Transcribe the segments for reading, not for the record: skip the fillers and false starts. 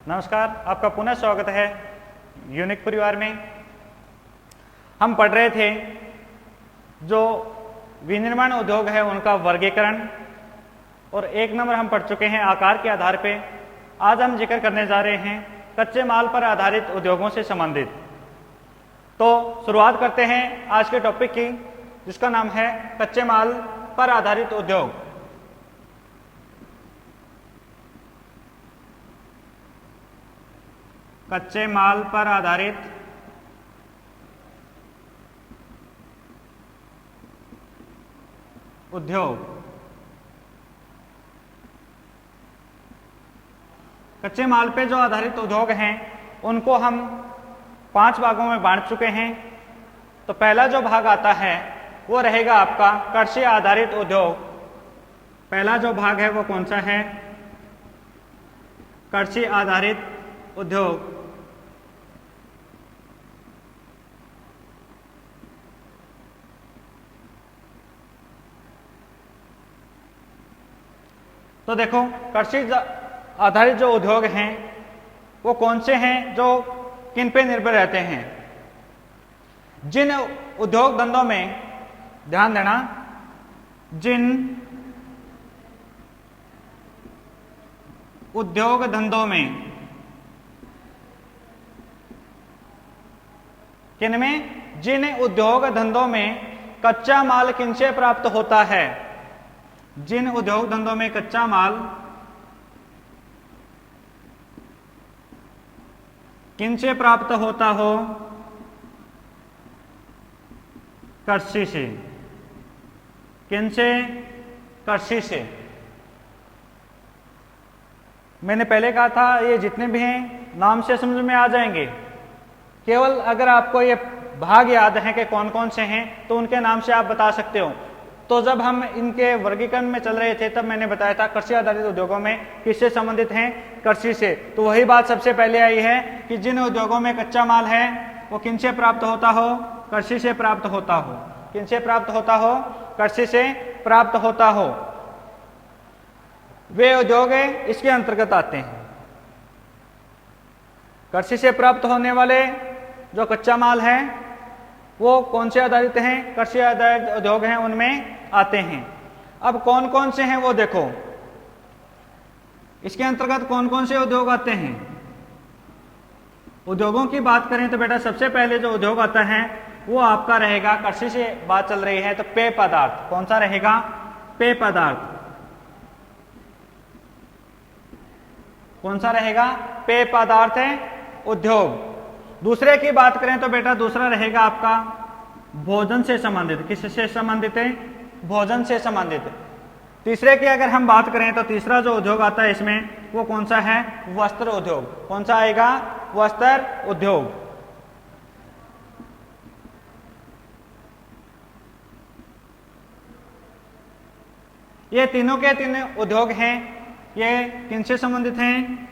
नमस्कार, आपका पुनः स्वागत है यूनिक परिवार में। हम पढ़ रहे थे जो विनिर्माण उद्योग है उनका वर्गीकरण, और 1 नंबर हम पढ़ चुके हैं आकार के आधार पे। आज हम जिक्र करने जा रहे हैं कच्चे माल पर आधारित उद्योगों से संबंधित। तो शुरुआत करते हैं आज के टॉपिक की, जिसका नाम है कच्चे माल पर आधारित उद्योग। कच्चे माल पर आधारित उद्योग। कच्चे माल पे जो आधारित उद्योग हैं उनको हम 5 भागों में बांट चुके हैं। तो पहला जो भाग आता है वो रहेगा आपका कृषि आधारित उद्योग। पहला जो भाग है वो कौन सा है? कृषि आधारित उद्योग। तो देखो, कृषि आधारित जो उद्योग हैं वो कौन से हैं जो किन पे निर्भर रहते हैं? जिन उद्योग धंधों में, ध्यान देना, जिन उद्योग धंधों में, किनमें? जिन उद्योग धंधों में कच्चा माल किनसे प्राप्त होता है? जिन उद्योग धंधों में कच्चा माल किनसे प्राप्त होता हो? कृषि से। किनसे? कृषि से। मैंने पहले कहा था ये जितने भी हैं नाम से समझ में आ जाएंगे। केवल अगर आपको ये भाग याद है कि कौन कौन से हैं तो उनके नाम से आप बता सकते हो। तो जब हम इनके वर्गीकरण में चल रहे थे तब मैंने बताया था कृषि आधारित उद्योगों में किससे संबंधित हैं? कृषि से। तो वही बात सबसे पहले आई है कि जिन उद्योगों में कच्चा माल है वो किनसे प्राप्त होता हो? कृषि से प्राप्त होता हो। किनसे प्राप्त होता हो? कृषि से प्राप्त होता हो। वे उद्योग इसके अंतर्गत आते हैं। कृषि से प्राप्त होने वाले जो कच्चा माल है वो कौन से आधारित हैं? कृषि आधारित उद्योग हैं, उनमें आते हैं। अब कौन कौन से हैं वो देखो, इसके अंतर्गत कौन कौन से उद्योग आते हैं। उद्योगों की बात करें तो बेटा सबसे पहले जो उद्योग आता है वो आपका रहेगा, कृषि से बात चल रही है तो पेय पदार्थ। कौन सा रहेगा? पेय पदार्थ। कौन सा रहेगा? पेय पदार्थ है उद्योग। दूसरे की बात करें तो बेटा दूसरा रहेगा आपका भोजन से संबंधित। किससे संबंधित है? भोजन से संबंधित। तीसरे की अगर हम बात करें तो तीसरा जो उद्योग आता है इसमें वो कौन सा है? वस्त्र उद्योग। कौन सा आएगा? वस्त्र उद्योग। ये तीनों के तीन उद्योग हैं, ये किनसे संबंधित हैं?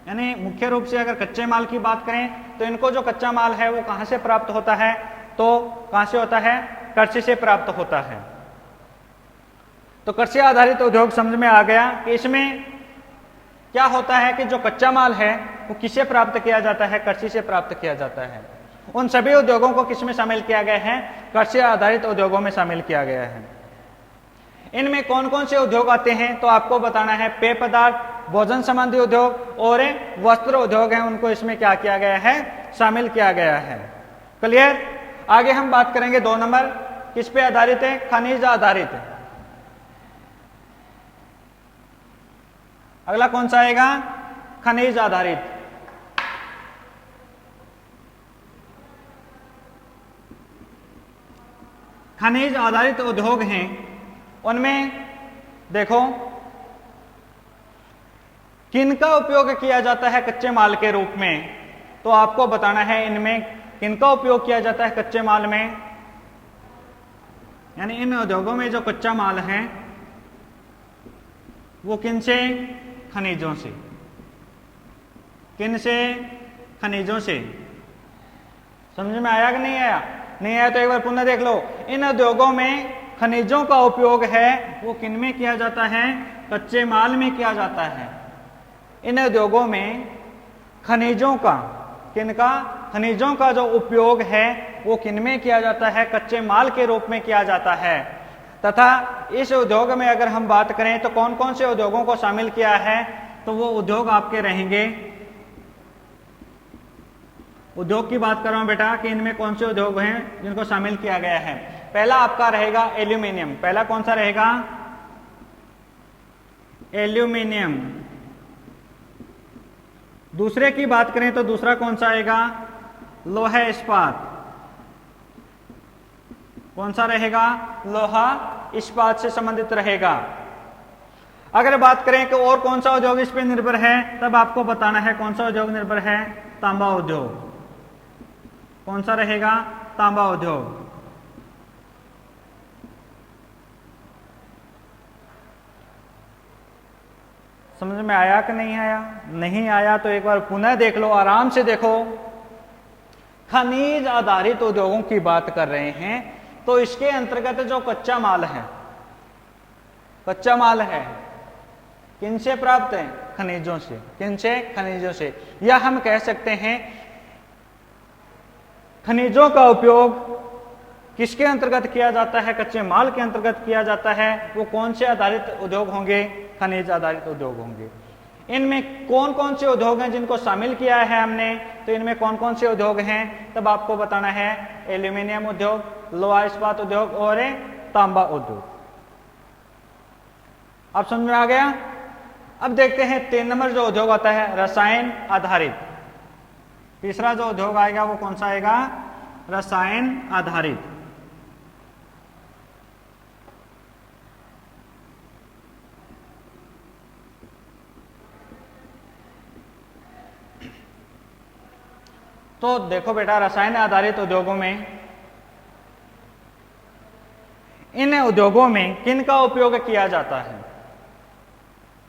यानी मुख्य रूप से अगर कच्चे माल की बात करें तो इनको जो कच्चा माल है वो कहां से प्राप्त होता है? तो कहां से होता है? कृषि से प्राप्त होता है। तो कृषि आधारित उद्योग समझ में आ गया कि इसमें क्या होता है कि जो कच्चा माल है वो किससे प्राप्त किया जाता है? कृषि से प्राप्त किया जाता है। उन सभी उद्योगों को किसमें शामिल किया गया है? कृषि आधारित उद्योगों में शामिल किया गया है। इनमें कौन कौन से उद्योग आते हैं तो आपको बताना है। पेय पदार्थ, भोजन संबंधी उद्योग और वस्त्र उद्योग हैं, उनको इसमें क्या किया गया है? शामिल किया गया है। क्लियर? आगे हम बात करेंगे 2 नंबर, किस पे आधारित है? खनिज आधारित। अगला कौन सा आएगा? खनिज आधारित। खनिज आधारित उद्योग हैं, उनमें देखो किनका उपयोग किया जाता है कच्चे माल के रूप में, तो आपको बताना है इनमें किनका उपयोग किया जाता है कच्चे माल में। यानी इन उद्योगों में जो कच्चा माल है वो किनसे? खनिजों से। किनसे? खनिजों से। समझ में आया कि नहीं आया? नहीं आया तो एक बार पुनः देख लो। इन उद्योगों में खनिजों का उपयोग है वो किन में किया जाता है? कच्चे माल में किया जाता है। इन उद्योगों में खनिजों का, किनका, खनिजों का जो उपयोग है वो किनमें किया जाता है, कच्चे माल के रूप में किया जाता है। तथा इस उद्योग में अगर हम बात करें तो कौन कौन से उद्योगों को शामिल किया है, तो वो उद्योग आपके रहेंगे, उद्योग की बात कर रहा हूं बेटा कि इनमें कौन से उद्योग हैं जिनको शामिल किया गया है। पहला आपका रहेगा एल्यूमिनियम, पहला कौन सा रहेगा, एल्यूमिनियम। दूसरे की बात करें तो दूसरा कौन सा आएगा, लोहा इस्पात। कौन सा रहेगा, लोहा इस्पात से संबंधित रहेगा। अगर बात करें कि और कौन सा उद्योग इस पे निर्भर है, तब आपको बताना है कौन सा उद्योग निर्भर है, तांबा उद्योग। कौन सा रहेगा, तांबा उद्योग। समझ में आया कि नहीं आया? नहीं आया तो एक बार पुनः देख लो, आराम से देखो। खनिज आधारित उद्योगों की बात कर रहे हैं तो इसके अंतर्गत जो कच्चा माल है, कच्चा माल है किनसे प्राप्त है, खनिजों से। किनसे, खनिजों से। या हम कह सकते हैं खनिजों का उपयोग किसके अंतर्गत किया जाता है, कच्चे माल के अंतर्गत किया जाता है। वो कौन से आधारित उद्योग होंगे, खनिज आधारित उद्योग होंगे। इनमें कौन कौन से उद्योग हैं जिनको शामिल किया है हमने, तो इनमें कौन कौन से उद्योग हैं, तब आपको बताना है एल्यूमिनियम उद्योग, लोहा इस्पात उद्योग और तांबा उद्योग। अब समझ में आ गया। अब देखते हैं 3 नंबर जो उद्योग आता है, रसायन आधारित। तीसरा जो उद्योग आएगा वो कौन सा आएगा, रसायन आधारित। तो देखो बेटा, रसायन आधारित उद्योगों में, इन उद्योगों में किन का उपयोग किया जाता है,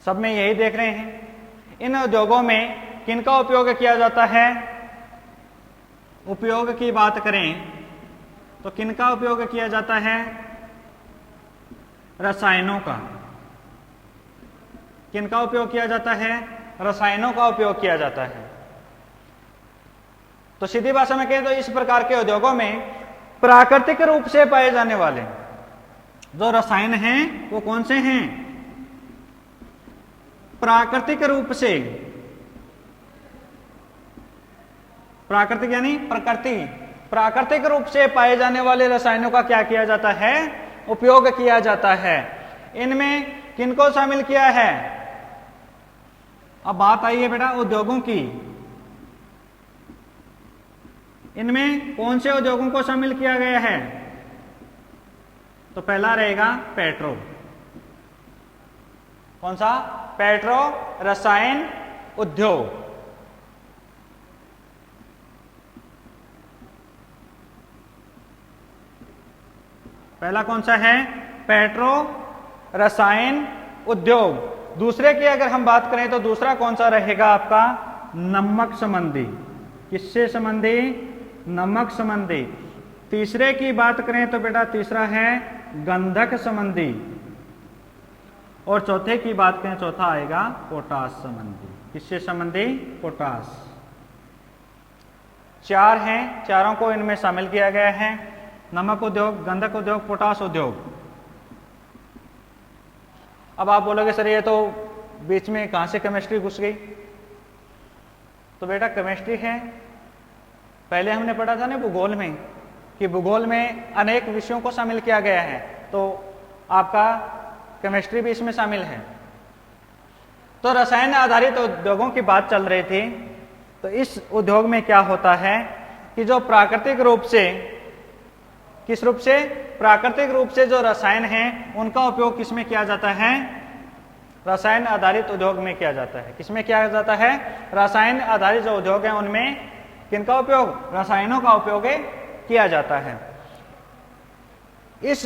सब में यही देख रहे हैं। इन उद्योगों में किन का उपयोग किया जाता है, उपयोग की बात करें तो किन का उपयोग किया जाता है, रसायनों का। किन का उपयोग किया जाता है, रसायनों का उपयोग किया जाता है। तो सीधी भाषा में कहें तो इस प्रकार के उद्योगों में प्राकृतिक रूप से पाए जाने वाले जो रसायन हैं वो कौन से हैं, प्राकृतिक रूप से, प्राकृतिक यानी प्रकृति, प्राकृतिक रूप से पाए जाने वाले रसायनों का क्या किया जाता है, उपयोग किया जाता है। इनमें किनको शामिल किया है, अब बात आई है बेटा उद्योगों की। इनमें कौन से उद्योगों को शामिल किया गया है, तो पहला रहेगा पेट्रो। कौन सा, पेट्रो रसायन उद्योग। पहला कौन सा है, पेट्रो रसायन उद्योग। दूसरे की अगर हम बात करें तो दूसरा कौन सा रहेगा आपका, नमक संबंधी। किससे संबंधी, नमक संबंधी। तीसरे की बात करें तो बेटा तीसरा है गंधक संबंधी। और चौथे की बात करें, चौथा आएगा पोटास संबंधी। किससे संबंधी, पोटास। 4 हैं, चारों को इनमें शामिल किया गया है, नमक उद्योग, गंधक उद्योग, पोटास उद्योग। अब आप बोलोगे सर ये तो बीच में कहां से केमिस्ट्री घुस गई, तो बेटा केमिस्ट्री है, पहले हमने पढ़ा था ना भूगोल में कि भूगोल में अनेक विषयों को शामिल किया गया है, तो आपका केमिस्ट्री भी इसमें शामिल है। तो रसायन आधारित उद्योगों की बात चल रही थी। तो इस उद्योग में क्या होता है कि जो प्राकृतिक रूप से, किस रूप से, प्राकृतिक रूप से जो रसायन हैं उनका उपयोग किसमें किया जाता है, रसायन आधारित उद्योग में किया जाता है। किसमें किया जाता है, रसायन आधारित जो उद्योग है उनमें किनका उपयोग, रसायनों का उपयोग किया जाता है। इस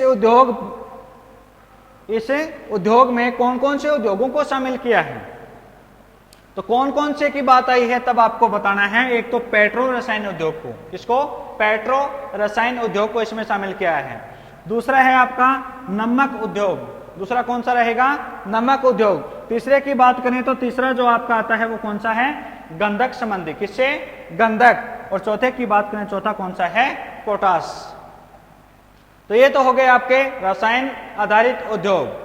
उद्योग में कौन कौन से उद्योगों को शामिल किया है, तो कौन कौन से की बात आई है तब आपको बताना है। एक तो पेट्रो रसायन उद्योग को, इसको पेट्रो रसायन उद्योग को इसमें शामिल किया है। दूसरा है आपका नमक उद्योग, दूसरा कौन सा रहेगा, नमक उद्योग। तीसरे की बात करें तो तीसरा जो आपका आता है वो कौन सा है, गंधक संबंधी, किससे? गंधक। और चौथे की बात करें, चौथा कौन सा है? पोटास। तो ये तो हो गए आपके रसायन आधारित उद्योग।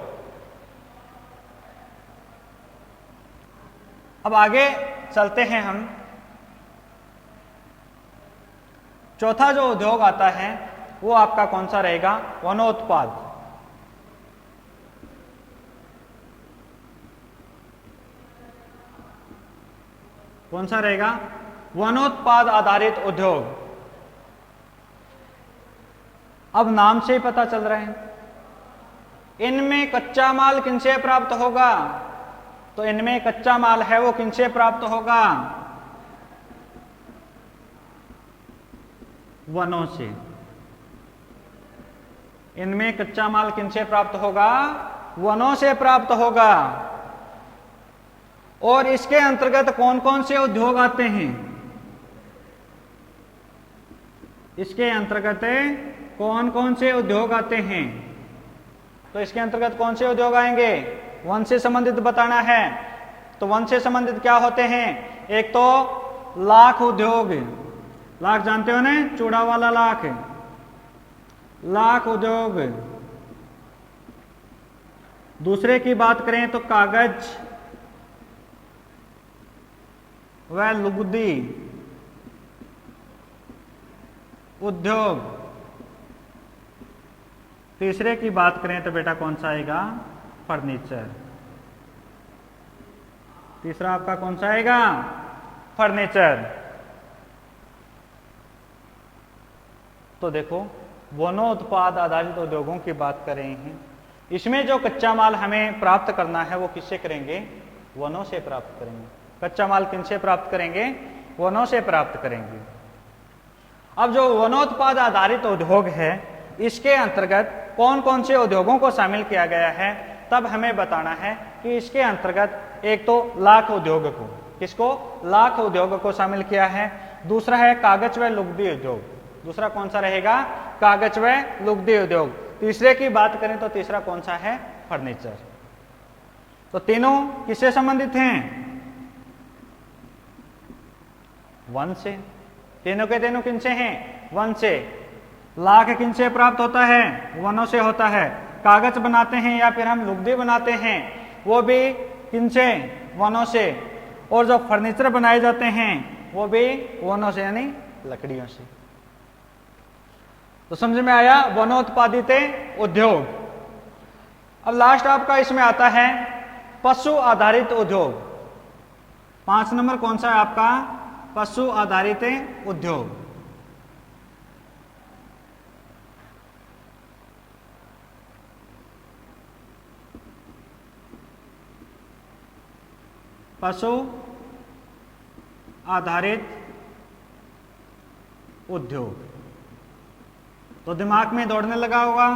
अब आगे चलते हैं हम। चौथा जो उद्योग आता है वो आपका कौन सा रहेगा? वनोत्पाद। कौन सा रहेगा? वनोत्पाद आधारित उद्योग। अब नाम से ही पता चल रहा है, इनमें कच्चा माल किनसे प्राप्त होगा? तो इनमें कच्चा माल है वो किनसे प्राप्त होगा? वनों से। इनमें कच्चा माल किनसे प्राप्त होगा? वनों से प्राप्त होगा। और इसके अंतर्गत कौन कौन से उद्योग आते हैं? इसके अंतर्गत कौन कौन से उद्योग आते हैं? तो इसके अंतर्गत कौन से उद्योग आएंगे? वन से संबंधित बताना है। तो वन से संबंधित क्या होते हैं? एक तो लाख उद्योग, लाख जानते हो ना, चूड़ा वाला लाख, लाख उद्योग। दूसरे की बात करें तो कागज व लुगदी उद्योग। तीसरे की बात करें तो बेटा कौन सा आएगा? फर्नीचर। तीसरा आपका कौन सा आएगा? फर्नीचर। तो देखो, वनोत्पाद आधारित उद्योगों की बात कर रहे हैं। इसमें जो कच्चा माल हमें प्राप्त करना है वो किससे करेंगे? वनों से प्राप्त करेंगे। कच्चा माल किनसे प्राप्त करेंगे? वनों से प्राप्त करेंगे। अब जो वनोत्पाद आधारित उद्योग है, इसके अंतर्गत कौन कौन से उद्योगों को शामिल किया गया है, तब हमें बताना है कि इसके अंतर्गत एक तो लाख उद्योग को, किसको? लाख उद्योग को शामिल किया है। दूसरा है कागज व लुगदी उद्योग। दूसरा कौन सा रहेगा? कागज व लुगदी उद्योग। तीसरे की बात करें तो तीसरा कौन सा है? फर्नीचर। तो तीनों किससे संबंधित हैं? वन से। तीनों के तीनों किनसे हैं? वन से। लाख किनसे प्राप्त होता है? वनों से होता है। कागज बनाते हैं या फिर हम लुगदी बनाते हैं, वो भी किनसे? वनों से। और जो फर्नीचर बनाए जाते हैं वो भी वनों से, यानी लकड़ियों से। तो समझ में आया? वनोत्पादित उद्योग। अब लास्ट आपका इसमें आता है पशु आधारित उद्योग। 5 नंबर कौन सा है आपका? पशु आधारित उद्योग। पशु आधारित उद्योग। तो दिमाग में दौड़ने लगा होगा,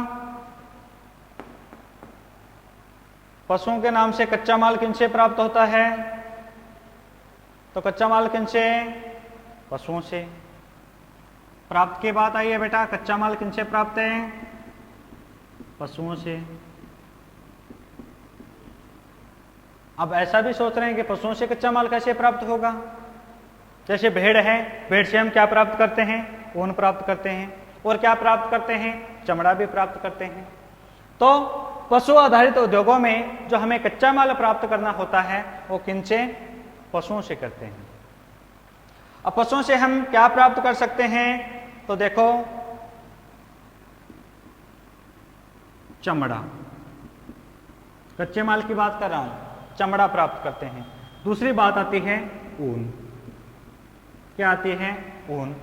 पशुओं के नाम से कच्चा माल किनसे प्राप्त होता है? तो कच्चा माल किनसे? पशुओं से। प्राप्त की बात आई है बेटा, कच्चा माल किनसे प्राप्त है? पशुओं से। अब ऐसा भी सोच रहे हैं कि पशुओं से कच्चा माल कैसे प्राप्त होगा? जैसे भेड़ है, भेड़ से हम क्या प्राप्त करते हैं? ऊन प्राप्त करते हैं। और क्या प्राप्त करते हैं? चमड़ा भी प्राप्त करते हैं। तो पशु आधारित उद्योगों में जो हमें कच्चा माल प्राप्त करना होता है वो किनसे? पशुओं से करते हैं। अब पशुओं से हम क्या प्राप्त कर सकते हैं? तो देखो, चमड़ा, कच्चे माल की बात कर रहा हूं, चमड़ा प्राप्त करते हैं। दूसरी बात आती है ऊन। क्या आती है? ऊन।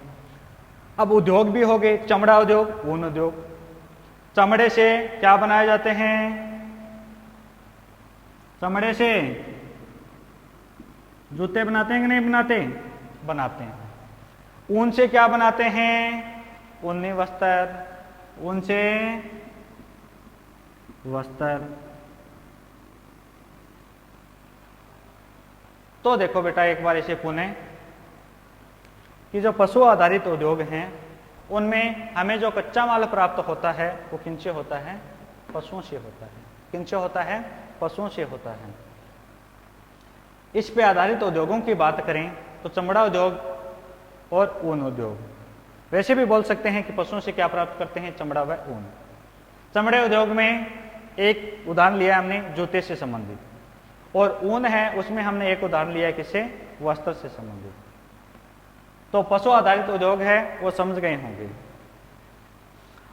अब उद्योग भी हो गए, चमड़ा उद्योग, ऊन उद्योग। चमड़े से क्या बनाए जाते हैं? चमड़े से जूते बनाते हैं कि नहीं बनाते? बनाते हैं। ऊन से क्या बनाते हैं? ऊनी वस्त्र। ऊन से वस्त्र। तो देखो बेटा, एक बार इसे पुनः कि जो पशु आधारित उद्योग हैं उनमें हमें जो कच्चा माल प्राप्त होता है वो किनसे होता है? पशुओं से होता है। किनसे होता है? पशुओं से होता है। इस पे आधारित उद्योगों की बात करें तो चमड़ा उद्योग और ऊन उद्योग, वैसे भी बोल सकते हैं कि पशुओं से क्या प्राप्त करते हैं, चमड़ा व ऊन। चमड़े उद्योग में एक उदाहरण लिया हमने जूते से संबंधित, और ऊन है उसमें हमने एक उदाहरण लिया किससे, वस्त्र से संबंधित। तो पशु आधारित उद्योग है वो समझ गए होंगे।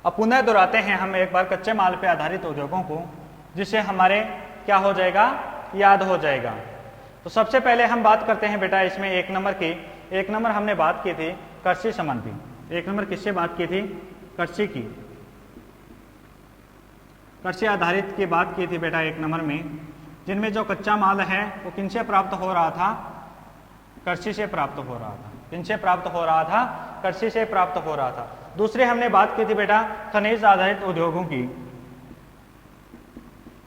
अब पुनः दोहराते हैं हम एक बार कच्चे माल पे आधारित उद्योगों को, जिससे हमारे क्या हो जाएगा, याद हो जाएगा। तो सबसे पहले हम बात करते हैं बेटा इसमें एक नंबर की। एक नंबर हमने बात की थी कृषि संबंधी। एक नंबर किससे बात की थी, कृषि की, कृषि आधारित की बात की थी बेटा एक नंबर में, जिनमें जो कच्चा माल है वो किनसे प्राप्त हो रहा था, कृषि से प्राप्त हो रहा था। किनसे प्राप्त हो रहा था, कृषि से प्राप्त हो रहा था। दूसरे हमने बात की थी बेटा खनिज आधारित उद्योगों की।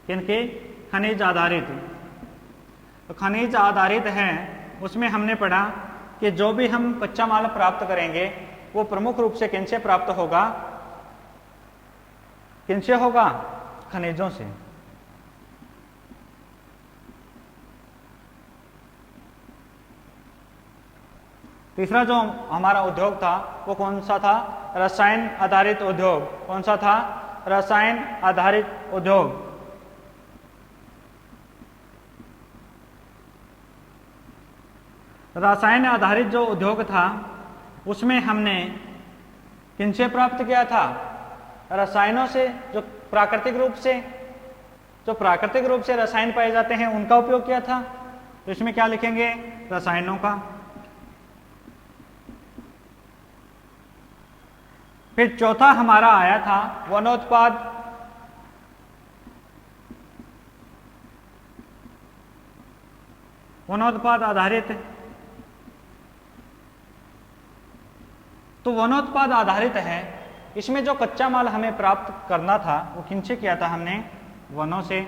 किनके, खनिज आधारित। तो खनिज आधारित है उसमें हमने पढ़ा कि जो भी हम कच्चा माल प्राप्त करेंगे वो प्रमुख रूप से किनसे प्राप्त होगा, किनसे होगा, खनिजों से। तीसरा जो हमारा उद्योग था वो कौन सा था, रसायन आधारित उद्योग। कौन सा था, रसायन आधारित उद्योग। रसायन आधारित जो उद्योग था उसमें हमने किनसे प्राप्त किया था, रसायनों से, जो प्राकृतिक रूप से रसायन पाए जाते हैं उनका उपयोग किया था। तो इसमें क्या लिखेंगे, रसायनों का। फिर चौथा हमारा आया था वनोत्पाद। वनोत्पाद आधारित। तो वनोत्पाद आधारित है, इसमें जो कच्चा माल हमें प्राप्त करना था वो किनसे किया था हमने, वनों से।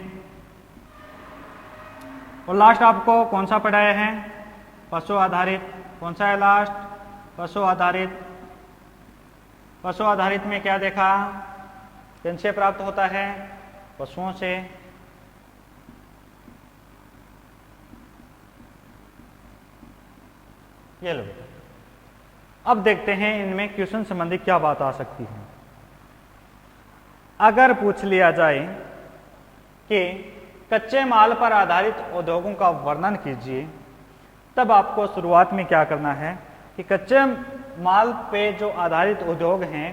और लास्ट आपको कौन सा पढ़ाया है, पशु आधारित। कौन सा है लास्ट, पशु आधारित। पशु आधारित में क्या देखा, किनसे प्राप्त होता है, पशुओं से। ये लो। अब देखते हैं इनमें क्वेश्चन संबंधी क्या बात आ सकती है। अगर पूछ लिया जाए कि कच्चे माल पर आधारित उद्योगों का वर्णन कीजिए, तब आपको शुरुआत में क्या करना है कि कच्चे माल पे जो आधारित उद्योग हैं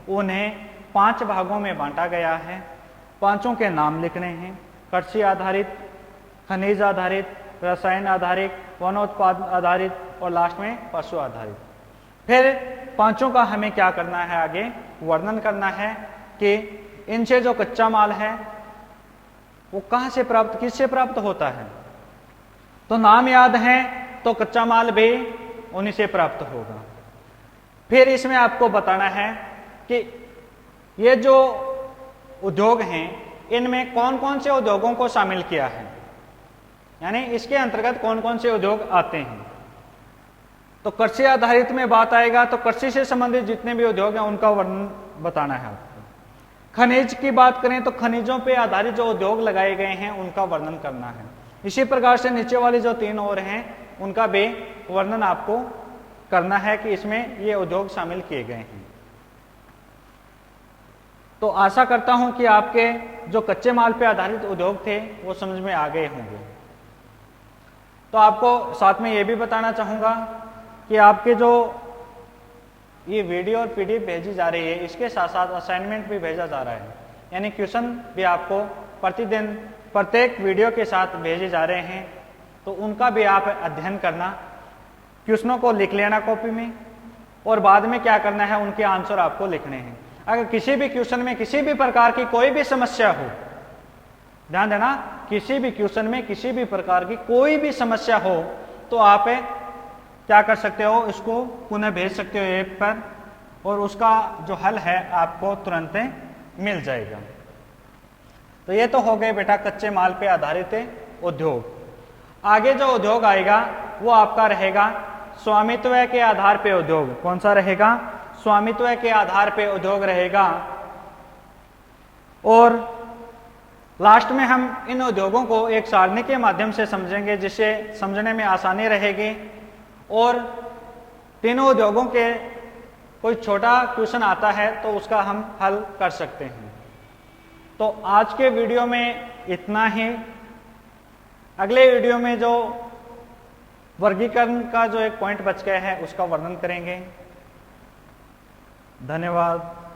उन्हें 5 भागों में बांटा गया है। पांचों के नाम लिखने हैं, कृषि आधारित, खनिज आधारित, रसायन आधारित, वनोत्पाद आधारित और लास्ट में पशु आधारित। फिर पांचों का हमें क्या करना है, आगे वर्णन करना है कि इनसे जो कच्चा माल है वो कहां से प्राप्त, किससे प्राप्त होता है। तो नाम याद है तो कच्चा माल भी उन्हीं से प्राप्त होगा। फिर इसमें आपको बताना है कि ये जो उद्योग हैं इनमें कौन कौन से उद्योगों को शामिल किया है, यानी इसके अंतर्गत कौन कौन से उद्योग आते हैं। तो कृषि आधारित में बात आएगा तो कृषि से संबंधित जितने भी उद्योग हैं उनका वर्णन बताना है आपको। खनिज की बात करें तो खनिजों पे आधारित जो उद्योग लगाए गए हैं उनका वर्णन करना है। इसी प्रकार से नीचे वाली जो 3 और हैं उनका भी वर्णन आपको करना है कि इसमें ये उद्योग शामिल किए गए हैं। तो आशा करता हूं कि आपके जो कच्चे माल पे आधारित उद्योग थे वो समझ में आ गए होंगे। तो आपको साथ में ये भी बताना चाहूंगा कि आपके जो ये वीडियो और पीडीएफ भेजी जा रही है इसके साथ साथ असाइनमेंट भी भेजा जा रहा है, यानी क्वेश्चन भी आपको प्रतिदिन प्रत्येक वीडियो के साथ भेजे जा रहे हैं। तो उनका भी आप अध्ययन करना, क्वेश्चनों को लिख लेना कॉपी में और बाद में क्या करना है उनके आंसर आपको लिखने हैं। अगर किसी भी क्वेश्चन में किसी भी प्रकार की कोई भी समस्या हो, ध्यान देना, किसी भी क्वेश्चन में किसी भी प्रकार की कोई भी समस्या हो तो आप क्या कर सकते हो, इसको पुनः भेज सकते हो ऐप पर और उसका जो हल है आपको तुरंत मिल जाएगा। तो ये तो हो गए बेटा कच्चे माल पे आधारित उद्योग। आगे जो उद्योग आएगा वो आपका रहेगा स्वामित्व के आधार पे उद्योग। कौन सा रहेगा, स्वामित्व के आधार पे उद्योग रहेगा। और लास्ट में हम इन उद्योगों को एक सारणी के माध्यम से समझेंगे जिससे समझने में आसानी रहेगी, और तीनों उद्योगों के कोई छोटा क्वेश्चन आता है तो उसका हम हल कर सकते हैं। तो आज के वीडियो में इतना ही। अगले वीडियो में जो वर्गीकरण का जो एक पॉइंट बच गया है उसका वर्णन करेंगे। धन्यवाद।